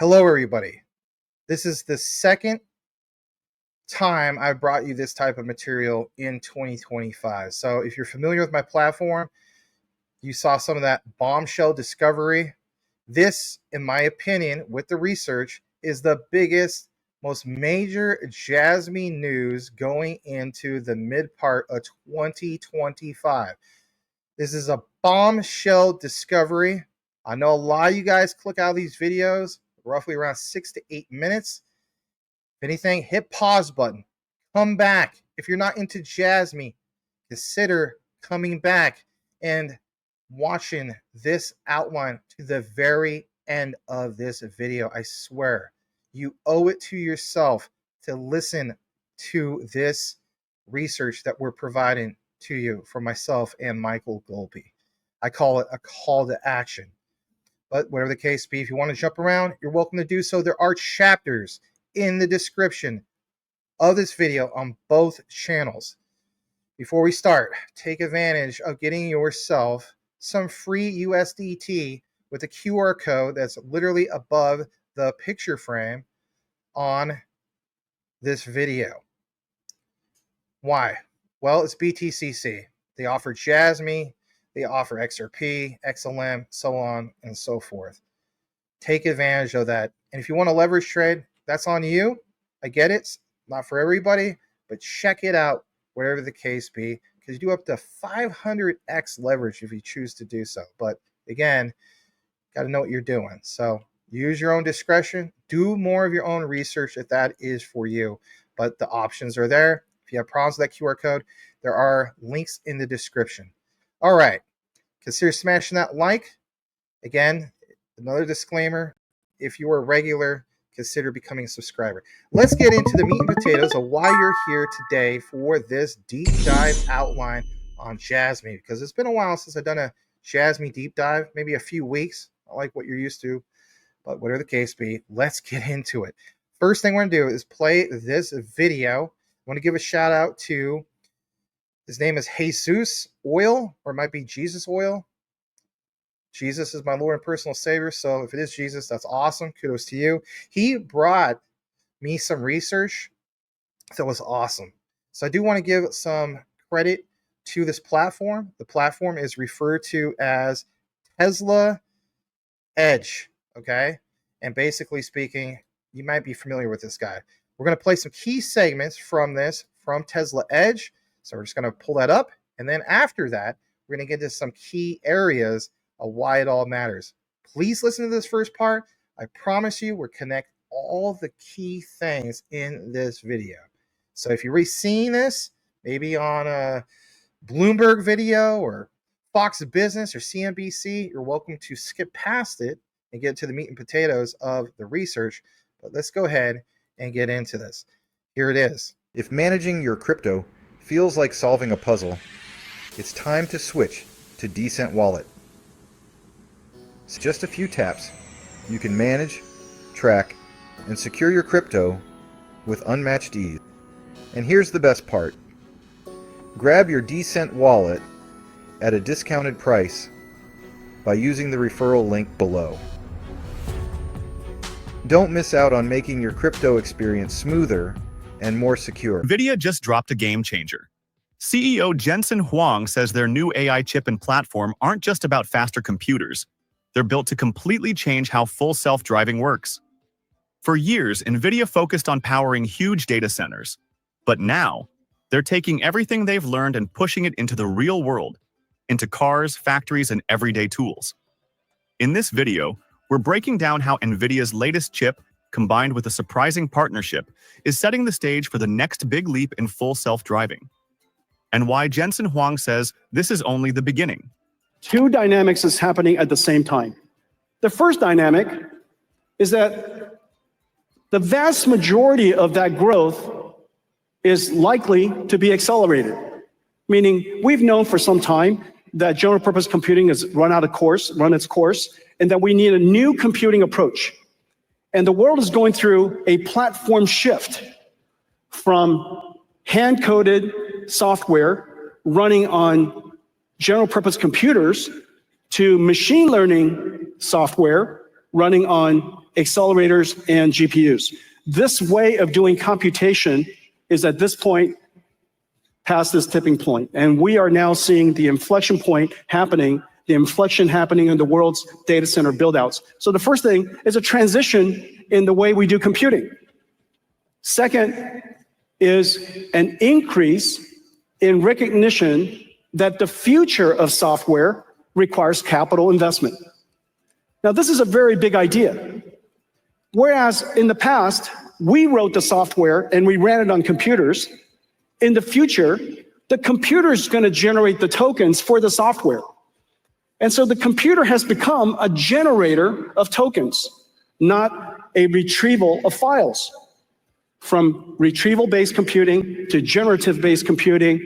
Hello, everybody. This is the second time I brought you this type of material in 2025. So if you're familiar with my platform, you saw some of that bombshell discovery. This, in my opinion, with the research, is the biggest, most major Jasmy news going into the mid part of 2025. This is a bombshell discovery. I know a lot of you guys click out of these videos roughly around 6 to 8 minutes. If anything, hit pause button. Come back. If you're not into Jasmy, consider coming back and watching this outline to the very end of this video. I swear, you owe it to yourself to listen to this research that we're providing to you from myself and Michael Golpe. I call it a call to action. But whatever the case be, if you want to jump around, you're welcome to do so. There are chapters in the description of this video on both channels. Before we start, take advantage of getting yourself some free USDT with a QR code that's literally above the picture frame on this video. Why? Well, it's BTCC. They offer Jasmy, they offer XRP, XLM, so on and so forth. Take advantage of that. And if you want to leverage trade, that's on you. I get it. It's not for everybody, but check it out, wherever the case be, because you do up to 500x leverage if you choose to do so. But again, got to know what you're doing. So use your own discretion. Do more of your own research if that is for you. But the options are there. If you have problems with that QR code, there are links in the description. All right. Consider smashing that like. Again, another disclaimer. If you are a regular, consider becoming a subscriber. Let's get into the meat and potatoes of why you're here today for this deep dive outline on Jasmy, because it's been a while since I've done a Jasmy deep dive, maybe a few weeks, not like what you're used to, but whatever the case be, let's get into it. First thing we're going to do is play this video. I want to give a shout out to, his name is Jesus Oil, or it might be Jesus Oil. Jesus is my Lord and personal Savior, so if it is Jesus, that's awesome. Kudos to you. He brought me some research that was awesome. So I do want to give some credit to this platform. The platform is referred to as Tesla Edge, okay? And basically speaking, you might be familiar with this guy. We're going to play some key segments from this, from Tesla Edge. So we're just going to pull that up. And then after that, we're going to get to some key areas of why it all matters. Please listen to this first part. I promise you we'll connect all the key things in this video. So if you've already seen this, maybe on a Bloomberg video or Fox Business or CNBC, you're welcome to skip past it and get to the meat and potatoes of the research. But let's go ahead and get into this. Here it is. If managing your crypto feels like solving a puzzle, it's time to switch to Decent Wallet. So just a few taps, you can manage, track, and secure your crypto with unmatched ease. And here's the best part. Grab your Decent Wallet at a discounted price by using the referral link below. Don't miss out on making your crypto experience smoother and more secure. Nvidia just dropped a game changer. CEO Jensen Huang says their new AI chip and platform aren't just about faster computers. They're built to completely change how full self-driving works. For years, Nvidia focused on powering huge data centers. But now, they're taking everything they've learned and pushing it into the real world, into cars, factories, and everyday tools. In this video, we're breaking down how Nvidia's latest chip, combined with a surprising partnership, is setting the stage for the next big leap in full self-driving. And why Jensen Huang says this is only the beginning. Two dynamics is happening at the same time. The first dynamic is that the vast majority of that growth is likely to be accelerated. Meaning, we've known for some time that general purpose computing has run its course, and that we need a new computing approach. And the world is going through a platform shift from hand-coded software running on general purpose computers to machine learning software running on accelerators and GPUs. This way of doing computation is at this point past this tipping point. And we are now seeing the inflection point happening, the inflection happening in the world's data center buildouts. So the first thing is a transition in the way we do computing. Second is an increase in recognition that the future of software requires capital investment. Now, this is a very big idea. Whereas in the past, we wrote the software and we ran it on computers, in the future, the computer is going to generate the tokens for the software. And so the computer has become a generator of tokens, not a retrieval of files. From retrieval-based computing to generative-based computing,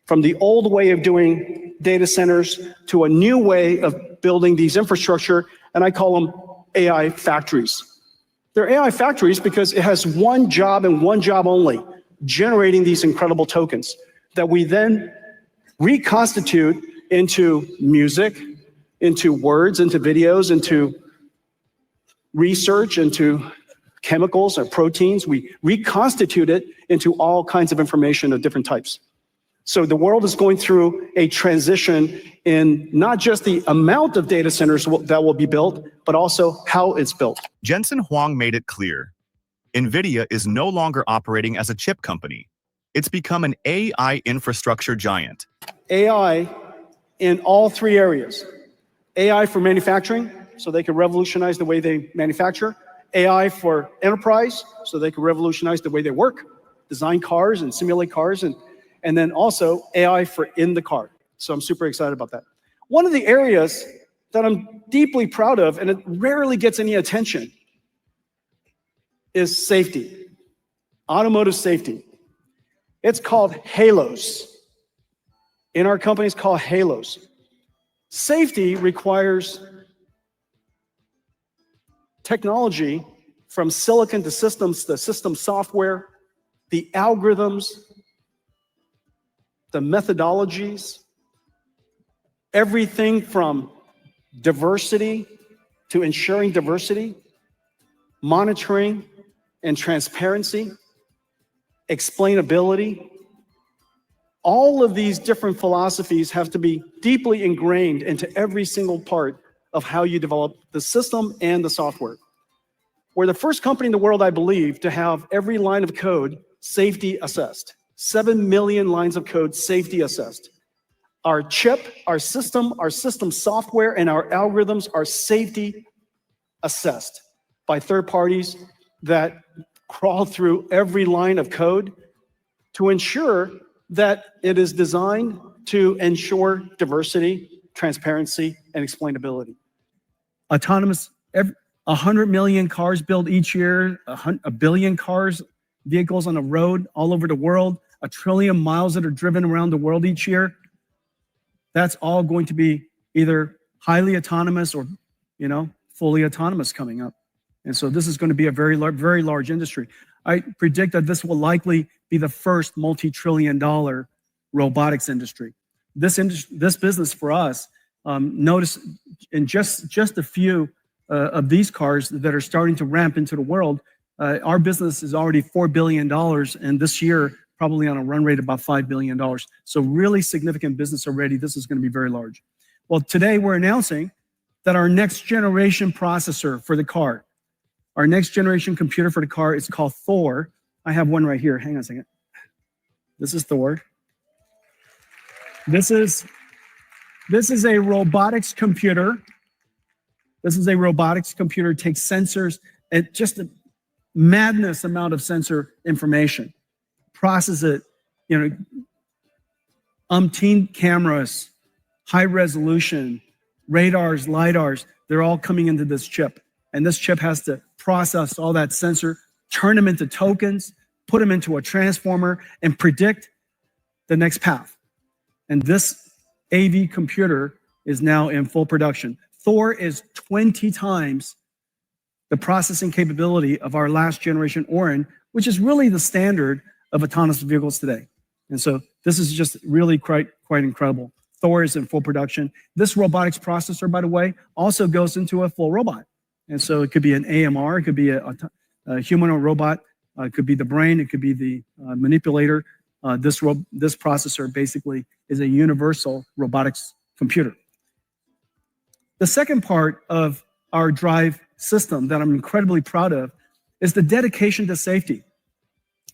from the old way of doing data centers to a new way of building these infrastructure, and I call them AI factories. They're AI factories because it has one job and one job only, generating these incredible tokens that we then reconstitute into music, into words, into videos, into research, into chemicals or proteins. We reconstitute it into all kinds of information of different types. So the world is going through a transition in not just the amount of data centers that will be built, but also how it's built. Jensen Huang made it clear. Nvidia is no longer operating as a chip company. It's become an AI infrastructure giant. AI in all three areas. AI for manufacturing, so they can revolutionize the way they manufacture. AI for enterprise, so they can revolutionize the way they work, design cars and simulate cars, and then also AI for in the car. So I'm super excited about that. One of the areas that I'm deeply proud of, and it rarely gets any attention, is safety, automotive safety. It's called HALOS. In our company, it's called HALOS. Safety requires technology from silicon to systems, the system software, the algorithms, the methodologies, everything from diversity to ensuring diversity, monitoring and transparency, explainability. All of these different philosophies have to be deeply ingrained into every single part of how you develop the system and the software. We're the first company in the world, I believe, to have every line of code safety assessed. 7 million lines of code safety assessed. Our chip, our system software, and our algorithms are safety assessed by third parties that crawl through every line of code to ensure that it is designed to ensure diversity, transparency, and explainability. Autonomous, 100 million cars built each year, a billion vehicles on the road all over the world, 1 trillion miles that are driven around the world each year. That's all going to be either highly autonomous or, fully autonomous coming up. And so this is going to be a very large industry. I predict that this will likely be the first multi-trillion-dollar robotics industry. This business for us, notice in just a few of these cars that are starting to ramp into the world, our business is already $4 billion, and this year probably on a run rate about $5 billion. So really significant business already. This is going to be very large. Well, today we're announcing that our next generation processor for the car, our next generation computer for the car is called Thor. I have one right here. Hang on a second. This is Thor. This is a robotics computer. This is a robotics computer. It takes sensors and just a madness amount of sensor information, process it, umpteen cameras, high resolution, radars, lidars, they're all coming into this chip. And this chip has to process all that sensor, turn them into tokens, put them into a transformer, and predict the next path. And this AV computer is now in full production. Thor is 20 times the processing capability of our last generation Orin, which is really the standard of autonomous vehicles today. And so this is just really quite incredible. Thor is in full production. This robotics processor, by the way, also goes into a full robot. And so it could be an AMR, it could be a humanoid robot, it could be the brain, it could be the manipulator. This processor basically is a universal robotics computer. The second part of our drive system that I'm incredibly proud of is the dedication to safety.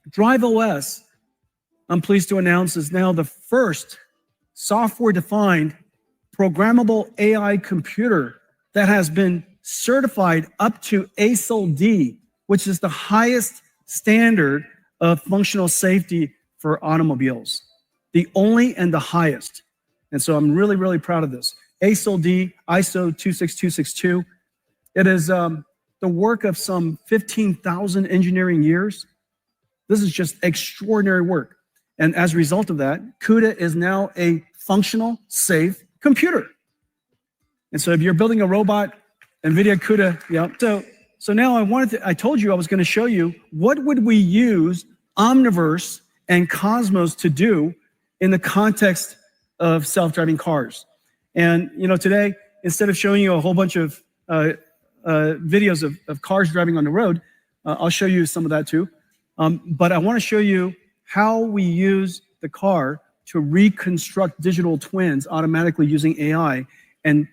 Drive OS, I'm pleased to announce, is now the first software-defined programmable AI computer that has been certified up to ASIL D, which is the highest standard of functional safety for automobiles. The only and the highest. And so I'm really, really proud of this. ASIL D, ISO 26262. It is the work of some 15,000 engineering years. This is just extraordinary work. And as a result of that, CUDA is now a functional, safe computer. And so if you're building a robot, NVIDIA CUDA, yeah. So now I told you I was going to show you what would we use Omniverse and Cosmos to do in the context of self-driving cars. And today, instead of showing you a whole bunch of videos of cars driving on the road, I'll show you some of that too. But I want to show you how we use the car to reconstruct digital twins automatically using AI and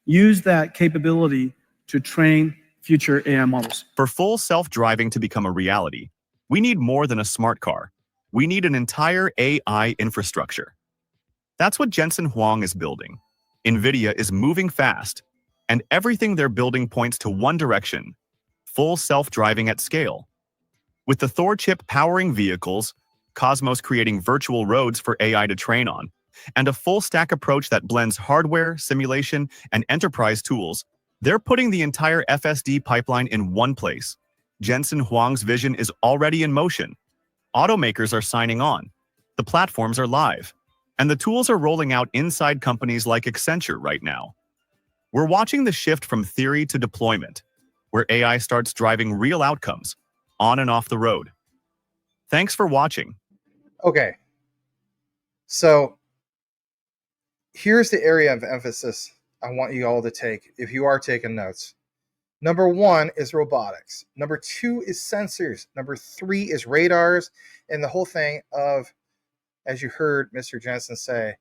use that capability to train future AI models. For full self-driving to become a reality, we need more than a smart car. We need an entire AI infrastructure. That's what Jensen Huang is building. Nvidia is moving fast, and everything they're building points to one direction: full self-driving at scale. With the Thor chip powering vehicles, Cosmos creating virtual roads for AI to train on, and a full-stack approach that blends hardware, simulation, and enterprise tools, they're putting the entire FSD pipeline in one place. Jensen Huang's vision is already in motion. Automakers are signing on. The platforms are live. And the tools are rolling out inside companies like Accenture right now. We're watching the shift from theory to deployment, where AI starts driving real outcomes, on and off the road. Thanks for watching. Okay. So here's the area of emphasis I want you all to take if you are taking notes. Number 1 is robotics. Number 2 is sensors. Number 3 is radars, and the whole thing of, as you heard Mr. Jensen say,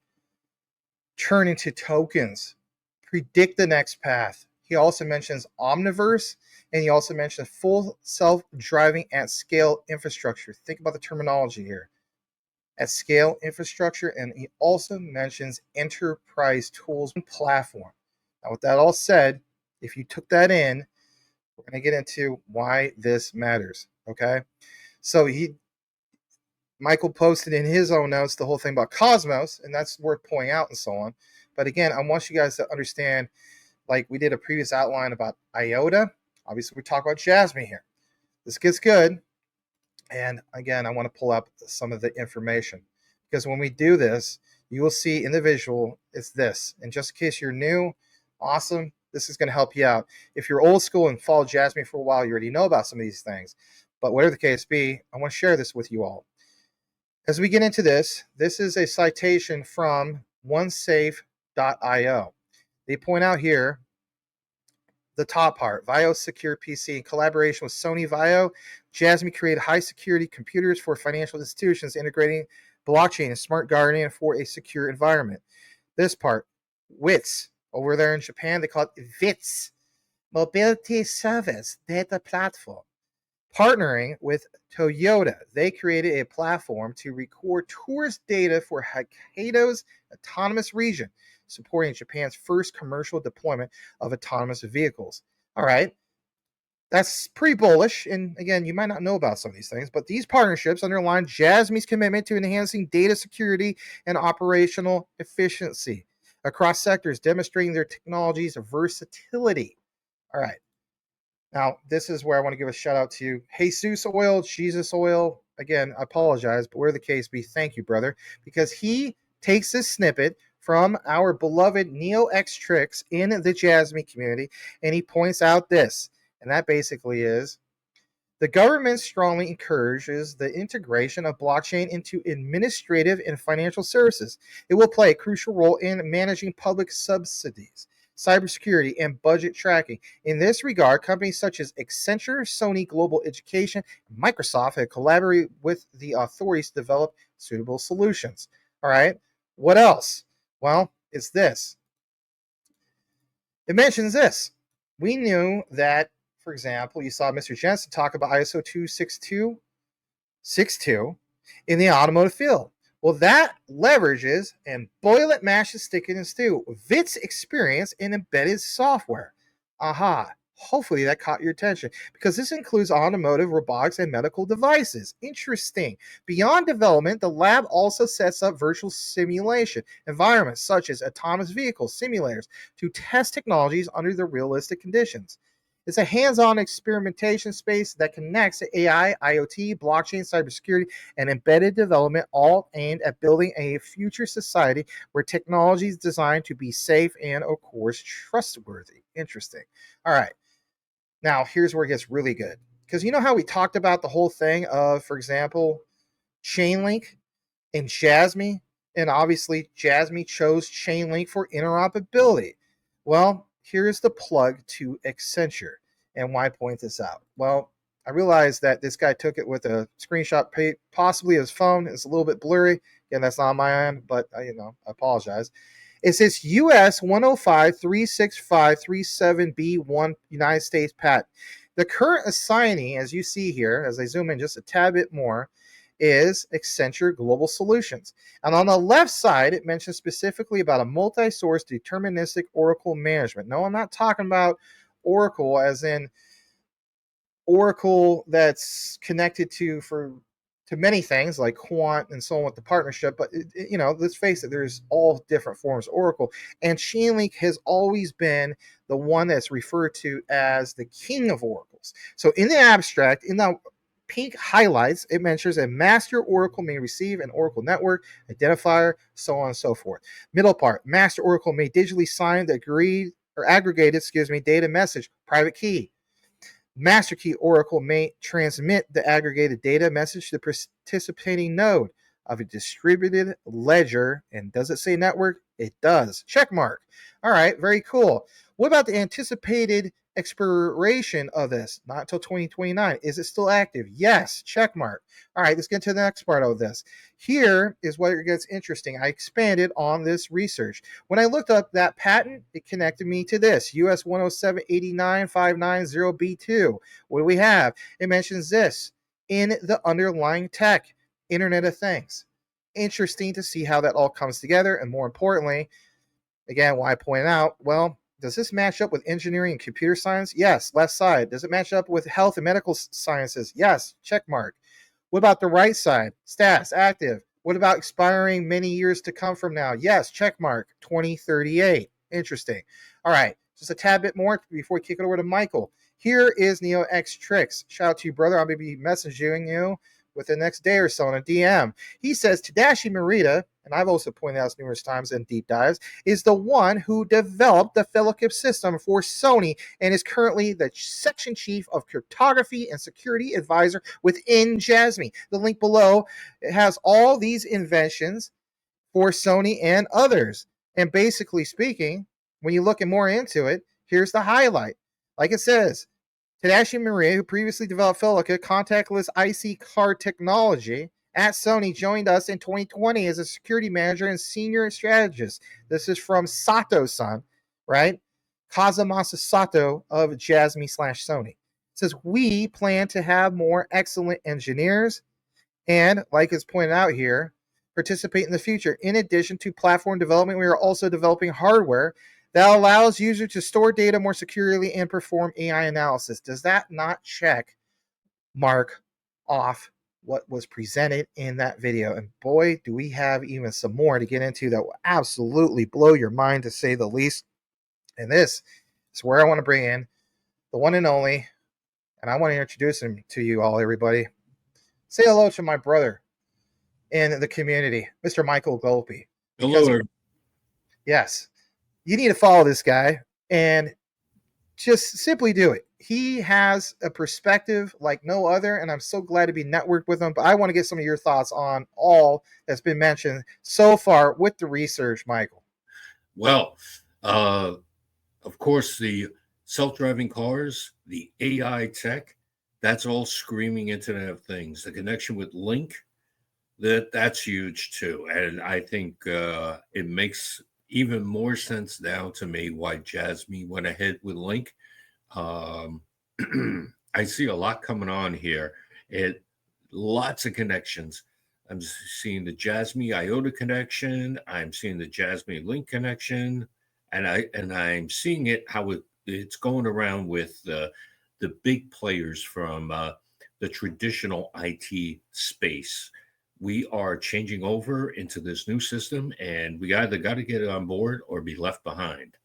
turn into tokens, predict the next path. He also mentions Omniverse, and he also mentions full self-driving at scale infrastructure. Think about the terminology here. At scale infrastructure, and he also mentions enterprise tools and platform. Now, with that all said, if you took that in, we're going to get into why this matters, okay? So Michael posted in his own notes the whole thing about Cosmos, and that's worth pointing out and so on. But again, I want you guys to understand, like we did a previous outline about IOTA. Obviously, we talk about Jasmy here. This gets good. And again, I want to pull up some of the information, because when we do this, you will see in the visual, it's this. And just in case you're new, awesome, this is going to help you out. If you're old school and followed Jasmy for a while, you already know about some of these things. But whatever the case be, I want to share this with you all. As we get into this, this is a citation from onesafe.io. They point out here the top part, Vaio Secure PC. In collaboration with Sony Vaio, Jasmy created high-security computers for financial institutions, integrating blockchain and smart guardian for a secure environment. This part, Witz, over there in Japan, they call it Witz, Mobility Service Data Platform. Partnering with Toyota, they created a platform to record tourist data for Hokkaido's autonomous region, supporting Japan's first commercial deployment of autonomous vehicles. All right, that's pretty bullish. And again, you might not know about some of these things, but these partnerships underline Jasmy's commitment to enhancing data security and operational efficiency across sectors, demonstrating their technology's versatility. All right. Now, this is where I want to give a shout out to Jesus Oil, Jesus Oil. Again, I apologize, but where the case be, thank you, brother, because he takes this snippet from our beloved Neo X Tricks in the Jasmy community, and he points out this, and that basically is, the government strongly encourages the integration of blockchain into administrative and financial services. It will play a crucial role in managing public subsidies, cybersecurity, and budget tracking. In this regard, companies such as Accenture, Sony Global Education, and Microsoft have collaborated with the authorities to develop suitable solutions. All right. What else? Well, it's this. It mentions this. We knew that, for example, you saw Mr. Jensen talk about ISO 26262 in the automotive field. Well, that leverages and boil it, mash it, stick it, and stew. Witz experience in embedded software. Aha. Hopefully that caught your attention because this includes automotive, robotics, and medical devices. Interesting. Beyond development, the lab also sets up virtual simulation environments such as autonomous vehicle simulators to test technologies under the realistic conditions. It's a hands-on experimentation space that connects AI, IoT, blockchain, cybersecurity, and embedded development, all aimed at building a future society where technology is designed to be safe and, of course, trustworthy. Interesting. All right. Now, here's where it gets really good. Because you know how we talked about the whole thing of, for example, Chainlink and Jasmy? And obviously, Jasmy chose Chainlink for interoperability. Well, here's the plug to Accenture. And why point this out? Well, I realized that this guy took it with a screenshot, possibly his phone. It's a little bit blurry. Again, that's not on my end, but I apologize. It says US 105-365-37B1 United States patent. The current assignee, as you see here, as I zoom in just a tad bit more, is Accenture Global Solutions. And on the left side, it mentions specifically about a multi-source deterministic Oracle management. No, I'm not talking about Oracle as in Oracle that's connected to many things like Quant and so on with the partnership, but let's face it, there's all different forms of Oracle, and Chainlink has always been the one that's referred to as the king of oracles. So in the abstract, in the pink highlights, it mentions a master oracle may receive an oracle network identifier, so on and so forth. Middle part, master oracle may digitally sign the agreed or aggregated, data message, private key. Master key oracle may transmit the aggregated data message to the participating node of a distributed ledger. And does it say network? It does. Check mark. All right, very cool. What about the anticipated expiration of this? Not until 2029. Is it still active? Yes. Check mark. All right, let's get to the next part of this. Here is where it gets interesting. I expanded on this research. When I looked up that patent, it connected me to this, US 107-89590B2. What do we have? It mentions this in the underlying tech, Internet of Things. Interesting to see how that all comes together. And more importantly, again, why I point out, well, does this match up with engineering and computer science? Yes. Left side. Does it match up with health and medical sciences? Yes. Check mark. What about the right side? Stats, active. What about expiring many years to come from now? Yes. Check mark. 2038. Interesting. All right. Just a tad bit more before we kick it over to Michael. Here is NeoX Tricks. Shout out to you, brother. I'm going to be messaging you with the next day or so on a DM. He says Tadashi Morita, and I've also pointed out this numerous times in deep dives, is the one who developed the Felica system for Sony and is currently the section chief of cryptography and security advisor within Jasmy. The link below, it has all these inventions for Sony and others. And basically speaking, when you look more into it, here's the highlight. Like it says, Tadashi Morita, who previously developed Felica contactless IC card technology at Sony, joined us in 2020 as a security manager and senior strategist. This is from Sato-san, right? Kazumasa Sato of Jasmy/Sony. It says, we plan to have more excellent engineers and, like it's pointed out here, participate in the future. In addition to platform development, we are also developing hardware that allows users to store data more securely and perform AI analysis. Does that not check mark off what was presented in that video? And boy, do we have even some more to get into that will absolutely blow your mind, to say the least. And this is where I want to bring in the one and only, and I want to introduce him to you all, everybody. Say hello to my brother in the community, Mr. Michael Golpe. Hello. Yes. You need to follow this guy and just simply do it. He has a perspective like no other, and I'm so glad to be networked with him. But I want to get some of your thoughts on all that's been mentioned so far with the research, Michael. Well, of course, the self-driving cars, the AI tech, that's all screaming Internet of Things. The connection with Link, that's huge too. And I think it makes even more sense now to me why Jasmy went ahead with Link. I see a lot coming on here. Lots of connections. I'm seeing the Jasmy IOTA connection. I'm seeing the Jasmy Link connection, and I'm seeing it how it's going around with the big players from the traditional IT space. We are changing over into this new system, and we either got to get it on board or be left behind.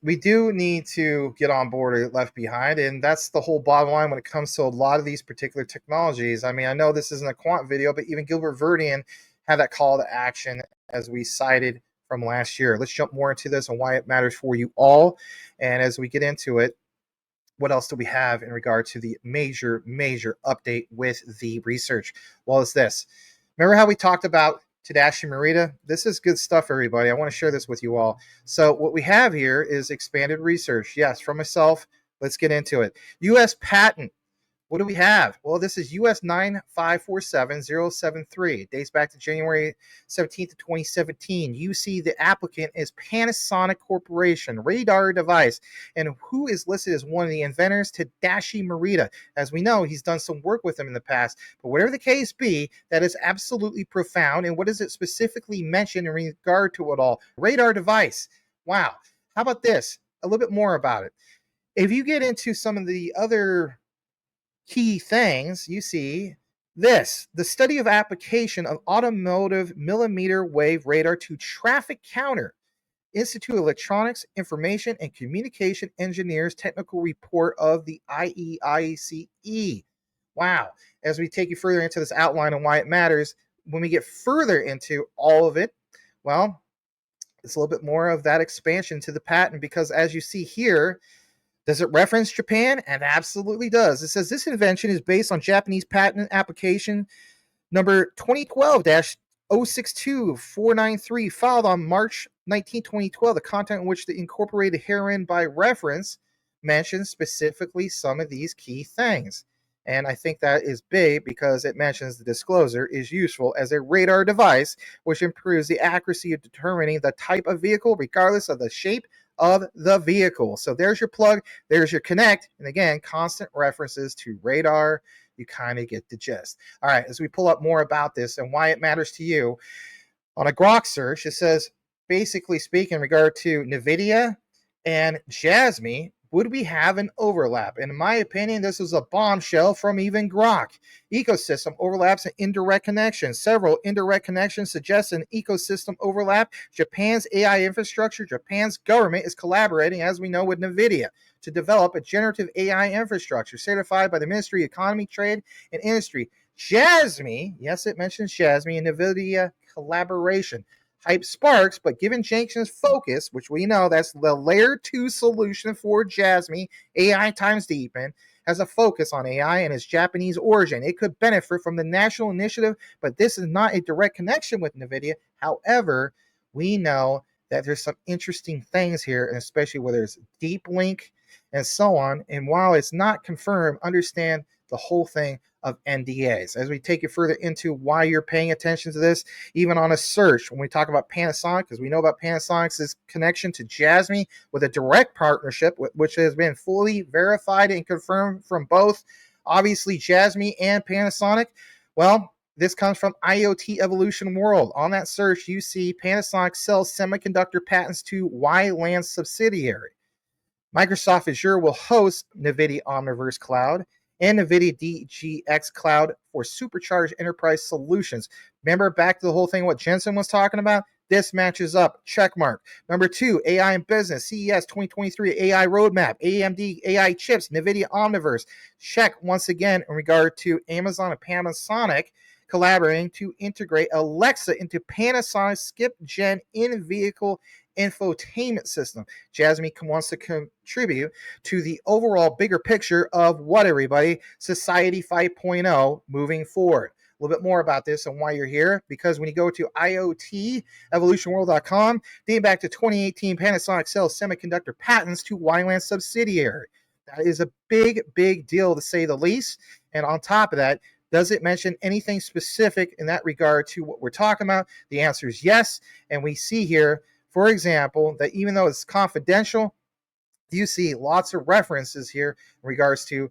We do need to get on board or left behind, and that's the whole bottom line when it comes to a lot of these particular technologies. I mean, I know this isn't a quant video, but even Gilbert Verdian had that call to action as we cited from last year. Let's jump more into this and why it matters for you all. And as we get into it, what else do we have in regard to the major update with the research? Well, it's this. Remember how we talked about Tadashi Morita? This is good stuff, everybody. I want to share this with you all. So what we have here is expanded research. Yes, from myself. Let's get into it. U.S. patent. What do we have? Well, this is US 9547073. It dates back to January 17th of 2017. You see the applicant is Panasonic Corporation, radar device. And who is listed as one of the inventors? Tadashi Morita. As we know, he's done some work with them in the past. But whatever the case be, that is absolutely profound. And what does it specifically mention in regard to it all? Radar device. Wow. How about this? A little bit more about it. If you get into some of the other key things, you see this: the study of application of automotive millimeter wave radar to traffic counter. Institute of Electronics, Information, and Communication Engineers technical report of the IEICE. Wow. As we take you further into this outline and why it matters, when we get further into all of it, well, it's a little bit more of that expansion to the patent, because as you see here, does it reference Japan? And absolutely does. It says this invention is based on Japanese patent application number 2012-062493, filed on March 19, 2012. The content in which the incorporated herein by reference mentions specifically some of these key things. And I think that is big because it mentions the disclosure is useful as a radar device, which improves the accuracy of determining the type of vehicle regardless of the shape of the vehicle. So there's your plug, there's your connect, and again, constant references to radar. You kind of get the gist. All right, as we pull up more about this and why it matters to you, on a Grok search, it says, basically speaking, in regard to Nvidia and Jasmy, would we have an overlap? And in my opinion, this is a bombshell from even Grok. Ecosystem overlaps and indirect connections. Several indirect connections suggest an ecosystem overlap. Japan's AI infrastructure, Japan's government is collaborating, as we know, with Nvidia to develop a generative AI infrastructure certified by the Ministry of Economy, Trade, and Industry. Jasmy, yes, it mentions Jasmy and Nvidia collaboration. Hype sparks, but given Jensen's focus, which we know that's the layer 2 solution for Jasmy, AI times deepen, has a focus on AI and its Japanese origin. It could benefit from the national initiative, but this is not a direct connection with Nvidia. However, we know that there's some interesting things here, and especially where there's deep link and so on. And while it's not confirmed, understand the whole thing of NDAs. As we take you further into why you're paying attention to this, even on a search, when we talk about Panasonic, because we know about Panasonic's connection to Jasmy with a direct partnership, which has been fully verified and confirmed from both, obviously, Jasmy and Panasonic. Well, this comes from IoT Evolution World. On that search, you see Panasonic sells semiconductor patents to Wyland subsidiary. Microsoft Azure will host Nvidia Omniverse Cloud and NVIDIA DGX Cloud for supercharged enterprise solutions. Remember back to the whole thing what Jensen was talking about? This matches up. Check mark. Number 2, AI in business. CES 2023 AI roadmap. AMD AI chips. NVIDIA Omniverse. Check once again in regard to Amazon and Panasonic collaborating to integrate Alexa into Panasonic skip gen in-vehicle infotainment system. Jasmy wants to contribute to the overall bigger picture of what, everybody? Society 5.0 moving forward. little bit more about this and why you're here, because when you go to IoTEvolutionWorld.com, dating back to 2018, Panasonic sells semiconductor patents to Wyland subsidiary. That is a big, big deal, to say the least. And on top of that, does it mention anything specific in that regard to what we're talking about? The answer is yes. And we see here, for example, that even though it's confidential, you see lots of references here in regards to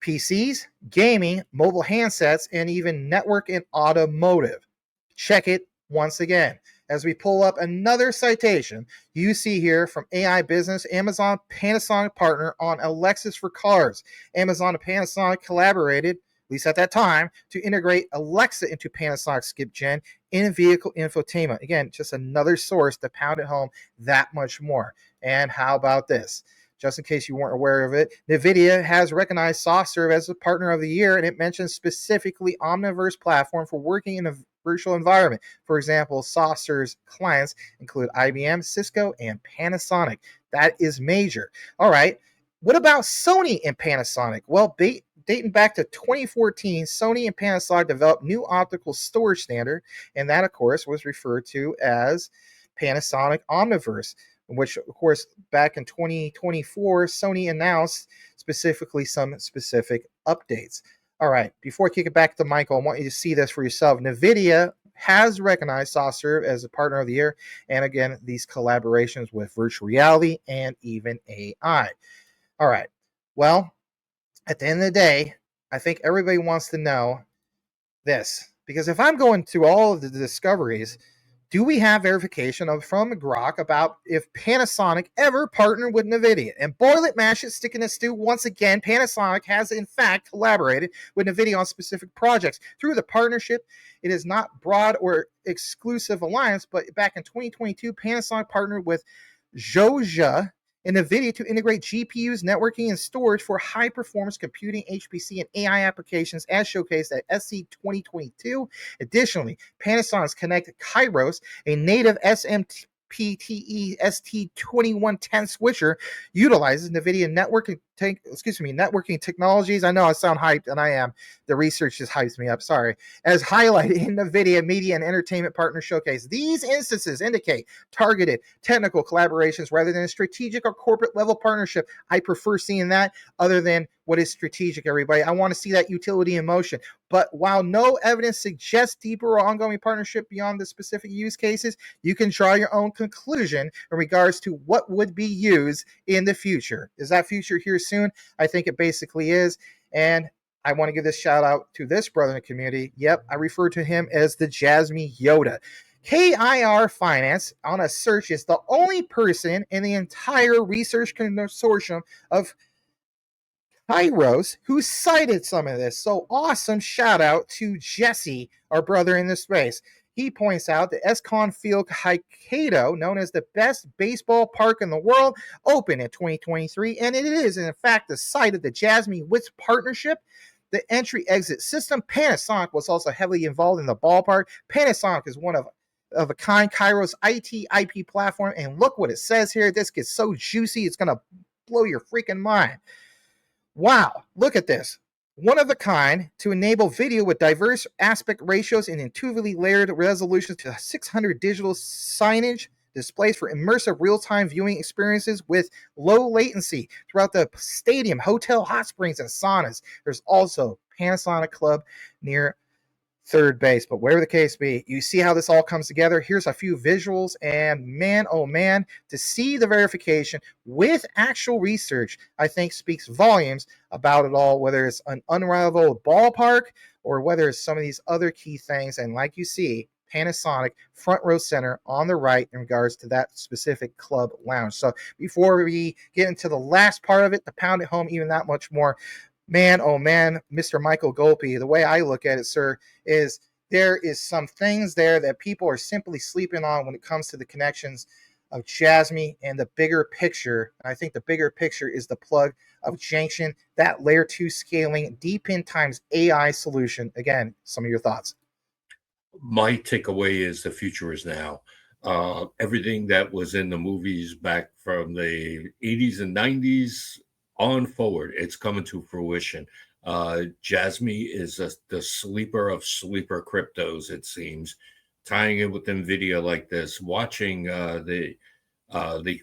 PCs, gaming, mobile handsets, and even network and automotive. Check it once again. As we pull up another citation, you see here from AI Business, Amazon Panasonic partner on Alexis for cars. Amazon and Panasonic collaborated, at least at that time, to integrate Alexa into Panasonic Skip Gen in-vehicle infotainment. Again, just another source to pound it home that much more. And how about this? Just in case you weren't aware of it, Nvidia has recognized SoftServe as a partner of the year, and it mentions specifically Omniverse platform for working in a virtual environment. For example, SoftServe's clients include IBM, Cisco, and Panasonic. That is major. All right. What about Sony and Panasonic? Well, dating back to 2014, Sony and Panasonic developed new optical storage standard, and that, of course, was referred to as Panasonic Omniverse, which, of course, back in 2024, Sony announced specifically some specific updates. All right, before I kick it back to Michael, I want you to see this for yourself. Nvidia has recognized SoftServe as a partner of the year, and again, these collaborations with virtual reality and even AI. All right, well, at the end of the day, I think everybody wants to know this, because if I'm going through all of the discoveries, do we have verification from Grok about if Panasonic ever partnered with Nvidia? And boil it, mash it, stick in a stew. Once again, Panasonic has in fact collaborated with Nvidia on specific projects. Through the partnership, it is not broad or exclusive alliance, but back in 2022, Panasonic partnered with Joja and Nvidia to integrate GPUs, networking, and storage for high-performance computing, HPC, and AI applications, as showcased at SC 2022. Additionally, Panasonic's Connect KAIROS, a native SMPTE ST2110 switcher, utilizes NVIDIA networking technologies. I know I sound hyped, and I am. The research just hypes me up. Sorry. As highlighted in NVIDIA Media and Entertainment Partner Showcase. These instances indicate targeted technical collaborations rather than a strategic or corporate level partnership. I prefer seeing that other than what is strategic, everybody. I want to see that utility in motion. But while no evidence suggests deeper or ongoing partnership beyond the specific use cases, you can draw your own conclusion in regards to what would be used in the future. Is that future here soon? I think it basically is. And I want to give this shout out to this brother in the community. Yep, I refer to him as the Jasmy Yoda. KIR Finance on a search is the only person in the entire research consortium of KAIROS who cited some of this. So awesome shout out to Jesse, our brother in this space. He points out that Escon Field Hokkaido, known as the best baseball park in the world, opened in 2023, and it is in fact the site of the Jasmy Witz partnership. The entry-exit system. Panasonic was also heavily involved in the ballpark. Panasonic is one of a kind KAIROS IT IP platform, and look what it says here. This gets so juicy, it's going to blow your freaking mind. Wow, look at this. One of a kind to enable video with diverse aspect ratios and intuitively layered resolutions to 600 digital signage displays for immersive real-time viewing experiences with low latency throughout the stadium, hotel, hot springs, and saunas. There's also Panasonic Club near third base, but whatever the case be, you see how this all comes together. Here's a few visuals, and man, oh man, to see the verification with actual research, I think speaks volumes about it all, whether it's an unrivaled ballpark or whether it's some of these other key things. And like you see, Panasonic front row center on the right in regards to that specific club lounge. So before we get into the last part of it, to pound it home even that much more, man, oh man, Mr. Michael Golpe, the way I look at it, sir, is there is some things there that people are simply sleeping on when it comes to the connections of Jasmy and the bigger picture. And I think the bigger picture is the plug of Junction, that layer 2 scaling, deep in times AI solution. Again, some of your thoughts. My takeaway is the future is now. Everything that was in the movies back from the 80s and 90s on forward, it's coming to fruition. Jasmy is the sleeper of sleeper cryptos, it seems. Tying in with Nvidia like this, watching the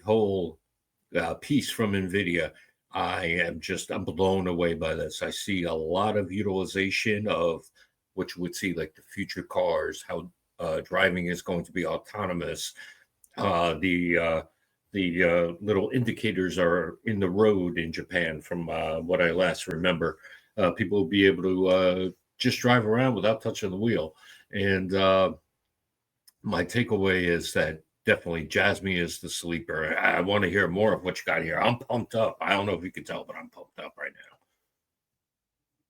whole piece from Nvidia, I'm blown away by this. I see a lot of utilization of what you would see like the future cars, how driving is going to be autonomous. The little indicators are in the road in Japan, from what I last remember. People will be able to just drive around without touching the wheel. And my takeaway is that definitely Jasmy is the sleeper. I want to hear more of what you got here. I'm pumped up. I don't know if you can tell, but I'm pumped up right now.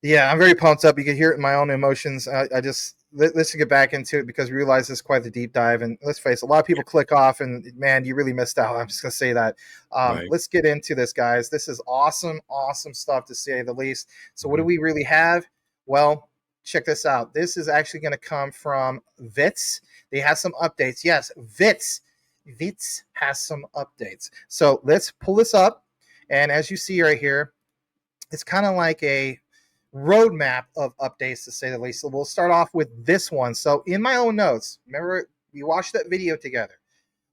Yeah, I'm very pumped up. You can hear it in my own emotions. Let's get back into it because we realize this is quite the deep dive. And let's face it, a lot of people click off and, man, you really missed out. I'm just going to say that. Right. Let's get into this, guys. This is awesome stuff, to say the least. So what do we really have? Well, check this out. This is actually going to come from Witz. They have some updates. Yes, Witz has some updates. So let's pull this up. And as you see right here, it's kind of like a roadmap of updates, to say the least. So we'll start off with this one. So in my own notes, remember we watched that video together.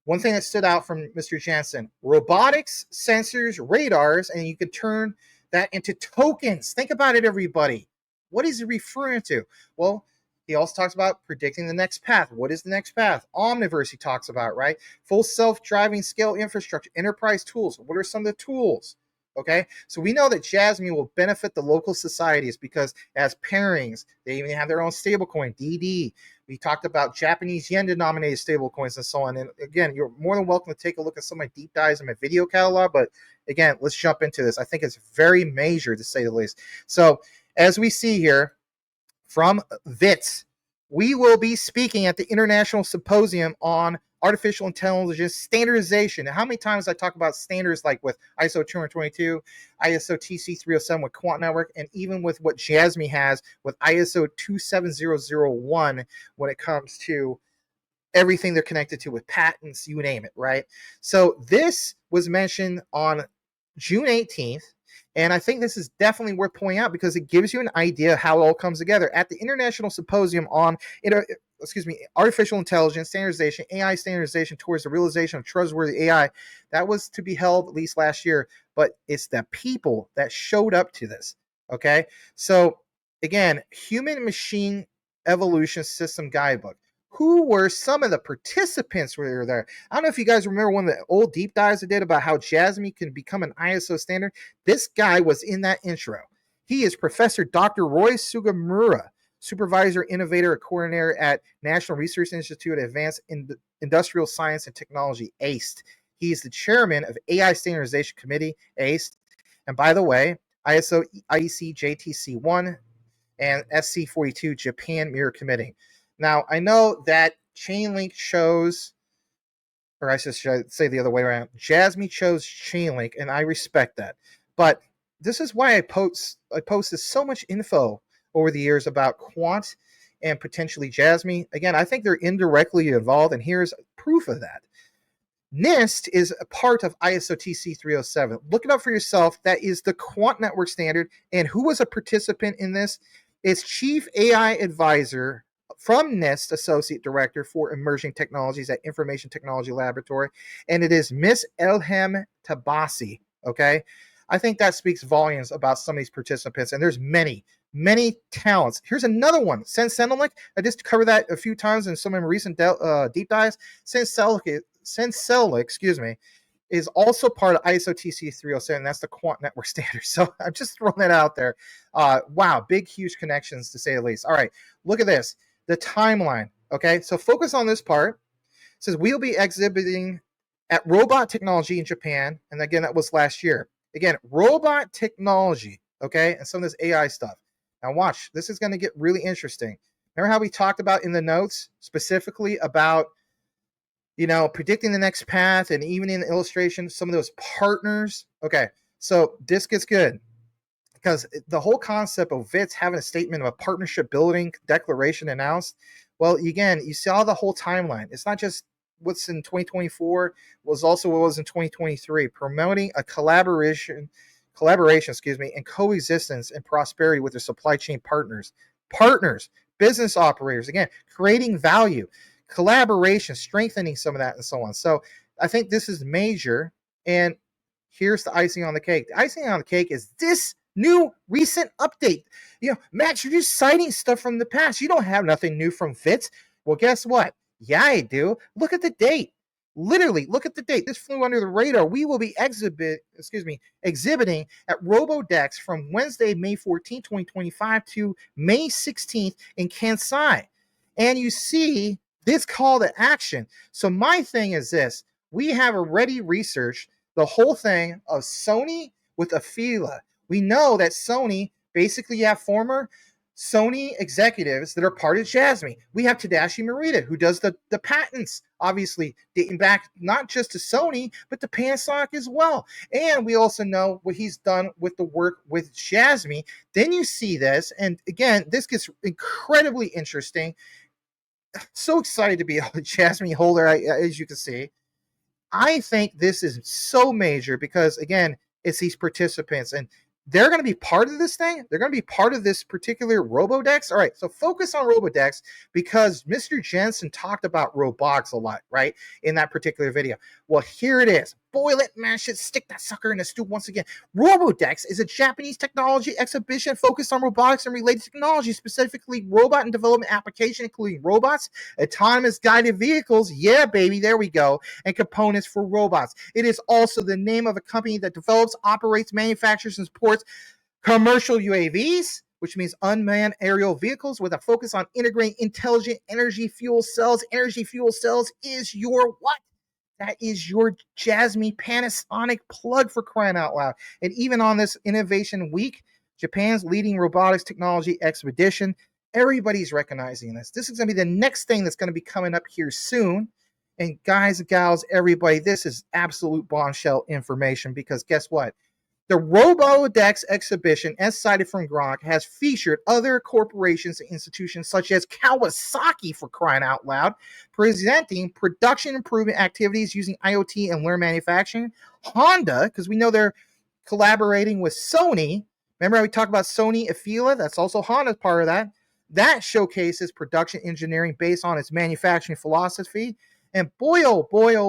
One thing that stood out from Mr. Jansen: robotics, sensors, radars, and you can turn that into tokens. Think about it, everybody. What is he referring to? Well, he also talks about predicting the next path. What is the next path? Omniverse he talks about, right? Full self-driving scale infrastructure, enterprise tools. What are some of the tools? Okay, so we know that Jasmy will benefit the local societies because as pairings, they even have their own stablecoin, DD. We talked about Japanese yen denominated stablecoins and so on. And again, you're more than welcome to take a look at some of my deep dives in my video catalog. But again, let's jump into this. I think it's very major, to say the least. So as we see here from Witz, we will be speaking at the International Symposium on Artificial Intelligence Standardization. And how many times I talk about standards like with ISO 222, ISO TC 307 with Quant Network, and even with what Jasmy has with ISO 27001 when it comes to everything they're connected to with patents, you name it, right? So this was mentioned on June 18th. And I think this is definitely worth pointing out because it gives you an idea how it all comes together. At the International Symposium on Artificial Intelligence Standardization, AI Standardization towards the realization of trustworthy AI, that was to be held at least last year, but it's the people that showed up to this, okay? So again, Human Machine Evolution System Guidebook. Who were some of the participants who were there? I don't know if you guys remember one of the old deep dives I did about how Jasmy can become an ISO standard. This guy was in that intro. He is Professor Dr. Roy Sugamura, Supervisor Innovator Coordinator at National Research Institute of Advanced Industrial Science and Technology, AST. He is the chairman of AI Standardization Committee, AST. And by the way, ISO IEC JTC1 and SC42 Japan Mirror Committee. Now, I know that Chainlink chose, or I should say the other way around, Jasmy chose Chainlink, and I respect that. But this is why I posted so much info over the years about Quant and potentially Jasmy. Again, I think they're indirectly involved, and here's proof of that. NIST is a part of ISO TC 307. Look it up for yourself. That is the Quant Network standard. And who was a participant in this? It's Chief AI Advisor from NIST, Associate Director for Emerging Technologies at Information Technology Laboratory, and it is Miss Elham Tabasi, okay? I think that speaks volumes about some of these participants, and there's many talents. Here's another one, Senselink. I just covered that a few times in some of my recent deep dives. Senselink, is also part of ISO TC 307. That's the Quant Network standard. So I'm just throwing that out there. Wow, big, huge connections, to say the least. All right, look at this. The timeline, okay? So focus on this part. It says we'll be exhibiting at Robot Technology in Japan. And again, that was last year. Again, robot technology, okay? And some of this AI stuff. Now watch, this is going to get really interesting. Remember how we talked about in the notes specifically about, predicting the next path, and even in the illustration, some of those partners? Okay, so this gets good. Because the whole concept of Witz having a statement of a partnership building declaration announced, well, again, you saw the whole timeline. It's not just what's in 2024, was also what was in 2023, promoting a collaboration and coexistence and prosperity with their supply chain partners, business operators, again, creating value, collaboration, strengthening some of that, and so on. So I think this is major. And here's the icing on the cake. The icing on the cake is this new recent update. Max, you're just citing stuff from the past. You don't have nothing new from Witz. Well, guess what? Yeah, I do. Look at the date. Literally, look at the date. This flew under the radar. We will be exhibiting at ROBODEX from Wednesday, May 14, 2025 to May 16th in Kansai. And you see this call to action. So my thing is this. We have already researched the whole thing of Sony with Afeela. We know that Sony, basically you have former Sony executives that are part of Jasmy. We have Tadashi Morita, who does the patents, obviously dating back not just to Sony, but to Panasonic as well. And we also know what he's done with the work with Jasmy. Then you see this, and again, this gets incredibly interesting. So excited to be a Jasmy holder, as you can see. I think this is so major because, again, it's these participants, and they're going to be part of this thing. They're going to be part of this particular ROBODEX. All right, so focus on ROBODEX because Mr. Jensen talked about robotics a lot, right, in that particular video. Well, here it is. Boil it, mash it, stick that sucker in the stew once again. ROBODEX is a Japanese technology exhibition focused on robotics and related technology, specifically robot and development application, including robots, autonomous guided vehicles, yeah, baby, there we go, and components for robots. It is also the name of a company that develops, operates, manufactures, and supports commercial UAVs, which means unmanned aerial vehicles, with a focus on integrating intelligent energy fuel cells. Energy fuel cells is your what? That is your Jasmy Panasonic plug, for crying out loud. And even on this Innovation Week, Japan's leading robotics technology expedition, everybody's recognizing this. This is going to be the next thing that's going to be coming up here soon. And guys and gals, everybody, this is absolute bombshell information because guess what? The ROBODEX exhibition, as cited from Gronk, has featured other corporations and institutions such as Kawasaki, for crying out loud, presenting production improvement activities using IoT and learn manufacturing. Honda, because we know they're collaborating with Sony. Remember how we talked about Sony Afeela? That's also Honda's part of that. That showcases production engineering based on its manufacturing philosophy. And boy, oh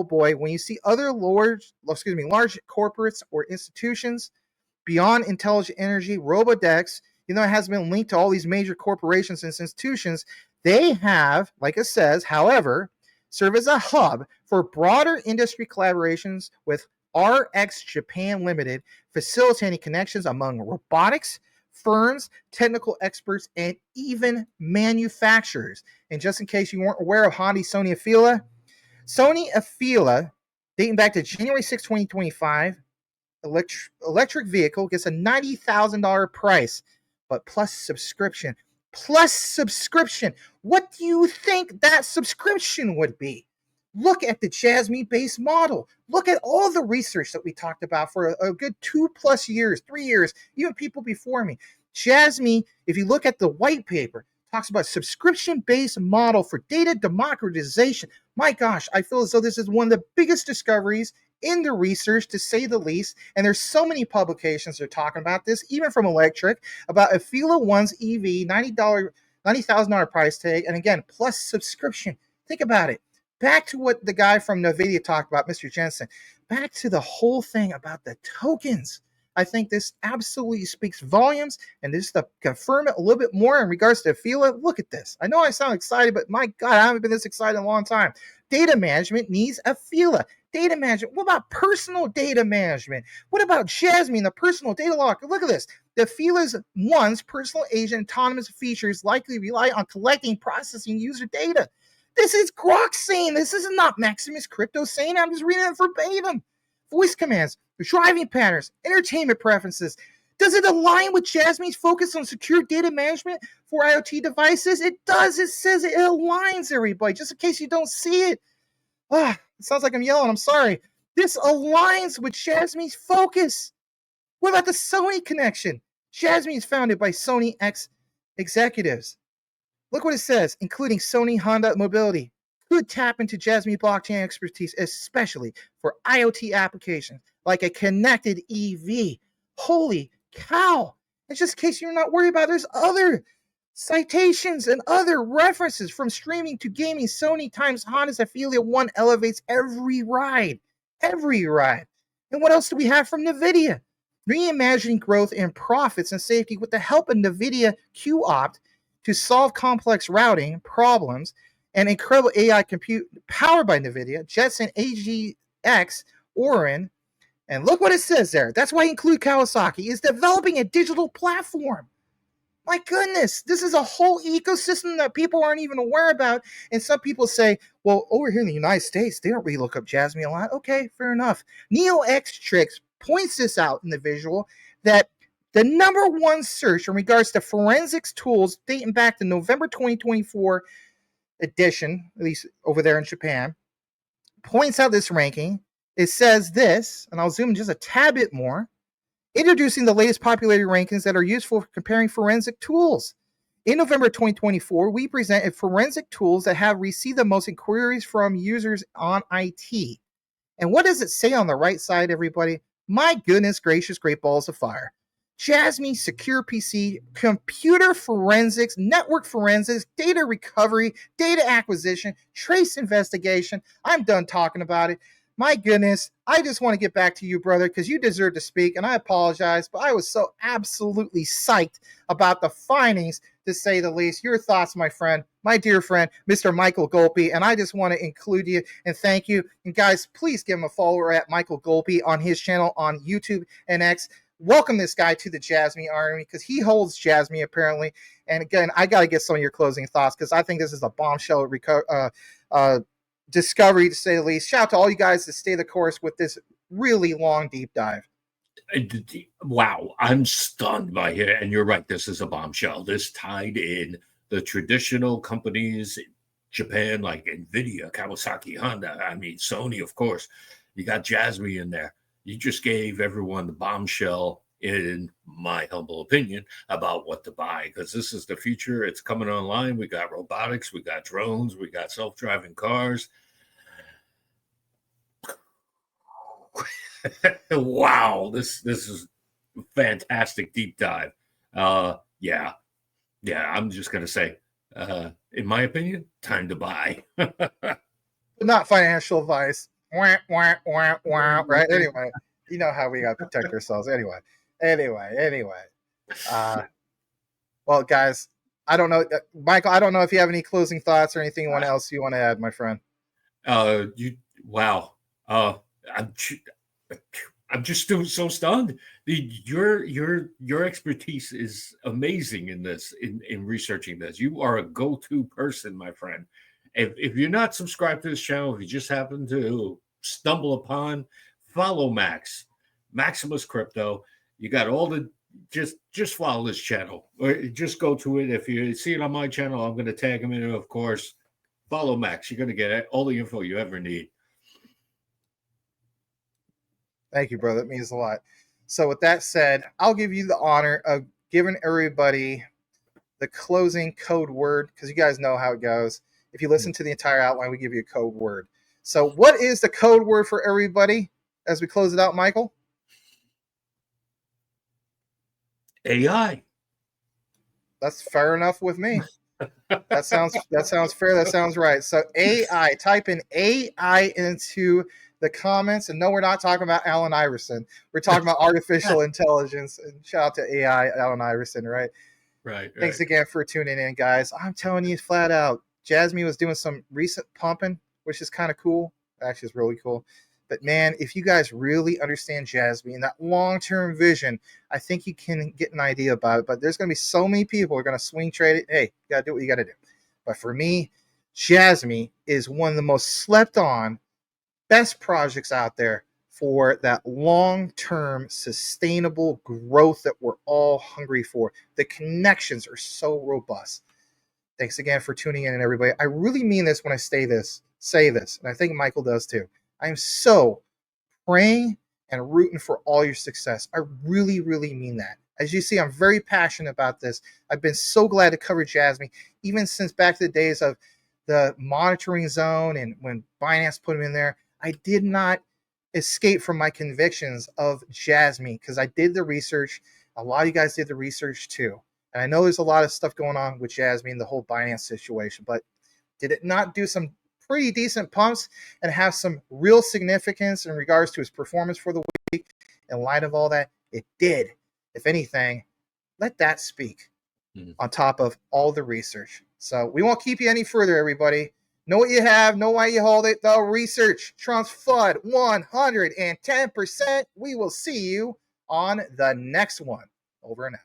boy, when you see other large corporates or institutions beyond intelligent energy, ROBODEX, it has been linked to all these major corporations and institutions. They have, like it says, however, serve as a hub for broader industry collaborations with RX Japan Limited, facilitating connections among robotics firms, technical experts, and even manufacturers. And just in case you weren't aware of Honda Sony Afeela, dating back to January 6, 2025, electric vehicle gets a $90,000 price, but plus subscription. What do you think that subscription would be? Look at the Jasmy base model. Look at all the research that we talked about for a good 2+ years, 3 years, even people before me. Jasmy, if you look at the white paper, talks about subscription-based model for data democratization. My gosh, I feel as though this is one of the biggest discoveries in the research, to say the least. And there's so many publications that are talking about this, even from Electric, about Afeela One's EV, $90,000 price tag, and again, plus subscription. Think about it. Back to what the guy from Nvidia talked about, Mr. Jensen. Back to the whole thing about the tokens. I think this absolutely speaks volumes, and just to confirm it a little bit more in regards to Afeela, look at this. I know I sound excited, but my God, I haven't been this excited in a long time. Data management needs Afeela. Data management. What about personal data management? What about Jasmy and the personal data locker? Look at this. The Afeela's One's personal agent autonomous features likely rely on collecting, processing user data. This is Grok saying this. This is not Maximus Crypto saying. I'm just reading it verbatim. Voice commands, driving patterns, entertainment preferences. Does it align with Jasmy's focus on secure data management for IoT devices? It does. It says it aligns, everybody, just in case you don't see it. It sounds like I'm yelling. I'm sorry. This aligns with Jasmy's focus. What about the Sony connection? Jasmy is founded by Sony executives. Look what it says, including Sony Honda Mobility. Could tap into Jasmy blockchain expertise, especially for IoT applications like a connected EV. Holy cow. And just in case you're not worried about it, there's other citations and other references from streaming to gaming. Sony times Honda's Afeela 1 elevates every ride. Every ride. And what else do we have from Nvidia? Reimagining growth and profits and safety with the help of Nvidia QOpt to solve complex routing problems and incredible AI compute powered by Nvidia, Jetson AGX Orin. And look what it says there. That's why I include Kawasaki, is developing a digital platform. My goodness, this is a whole ecosystem that people aren't even aware about. And some people say, well, over here in the United States, they don't really look up Jasmy a lot. Okay, fair enough. NeoXTrix points this out in the visual that the number one search in regards to forensics tools dating back to November 2024 edition, at least over there in Japan, points out this ranking. It says this, and I'll zoom in just a tad bit more. Introducing the latest popularity rankings that are useful for comparing forensic tools. In November 2024, we presented forensic tools that have received the most inquiries from users on IT. And what does it say on the right side, everybody? My goodness gracious, great balls of fire. Jasmy, secure PC, computer forensics, network forensics, data recovery, data acquisition, trace investigation. I'm done talking about it. My goodness, I just want to get back to you, brother, because you deserve to speak, and I apologize, but I was so absolutely psyched about the findings, to say the least. Your thoughts, my friend, my dear friend, Mr. Michael Golpe, and I just want to include you and thank you. And guys, please give him a follower at Michael Golpe on his channel on YouTube and X. Welcome this guy to the Jasmy Army, because he holds Jasmy, apparently. And again, I got to get some of your closing thoughts, because I think this is a bombshell discovery, to say the least. Shout out to all you guys to stay the course with this really long deep dive. Wow, I'm stunned by it. And you're right, this is a bombshell. This tied in the traditional companies in Japan, like Nvidia, Kawasaki, Honda, I mean, Sony, of course. You got Jasmy in there. You just gave everyone the bombshell, in my humble opinion, about what to buy, because this is the future. It's coming online. We got robotics, we got drones, we got self-driving cars. Wow, this is a fantastic deep dive. Yeah, I'm just gonna say, in my opinion, time to buy. But not financial advice. Wah, wah, wah, wah, right? Anyway, you know how we got to protect ourselves. Anyway. Well, guys, I don't know, Michael, I don't know if you have any closing thoughts or anything else you want to add, my friend. Wow. I'm just so stunned. Your expertise is amazing in this, in researching this. You are a go-to person, my friend. If you're not subscribed to this channel, if you just happen to stumble upon, follow Maximus Crypto. You got all the, just follow this channel, or just go to it. If you see it on my channel, I'm going to tag him in it, of course. Follow Max. You're going to get all the info you ever need. Thank you, brother. That means a lot. So with that said, I'll give you the honor of giving everybody the closing code word, because you guys know how it goes. If you listen to the entire outline, we give you a code word. So what is the code word for everybody as we close it out, Michael? AI. That's fair enough with me. That sounds fair. That sounds right. So AI, type in AI into the comments. And no, we're not talking about Allen Iverson. We're talking about artificial intelligence. And shout out to AI, Allen Iverson, right? Right. Thanks again for tuning in, guys. I'm telling you flat out, Jasmy was doing some recent pumping, which is kind of cool. Actually, it's really cool. But man, if you guys really understand Jasmy and that long-term vision, I think you can get an idea about it. But there's going to be so many people who are going to swing trade it. Hey, you got to do what you got to do. But for me, Jasmy is one of the most slept on, best projects out there for that long-term sustainable growth that we're all hungry for. The connections are so robust. Thanks again for tuning in, everybody. I really mean this when I say this, and I think Michael does too. I am so praying and rooting for all your success. I really, really mean that. As you see, I'm very passionate about this. I've been so glad to cover Jasmy, even since back to the days of the monitoring zone and when Binance put him in there. I did not escape from my convictions of Jasmy, because I did the research. A lot of you guys did the research too. And I know there's a lot of stuff going on with Jasmy and the whole Binance situation, but did it not do some pretty decent pumps and have some real significance in regards to its performance for the week? In light of all that, it did. If anything, let that speak on top of all the research. So we won't keep you any further, everybody. Know what you have, know why you hold it. The research trumps FUD 110%. We will see you on the next one. Over and out.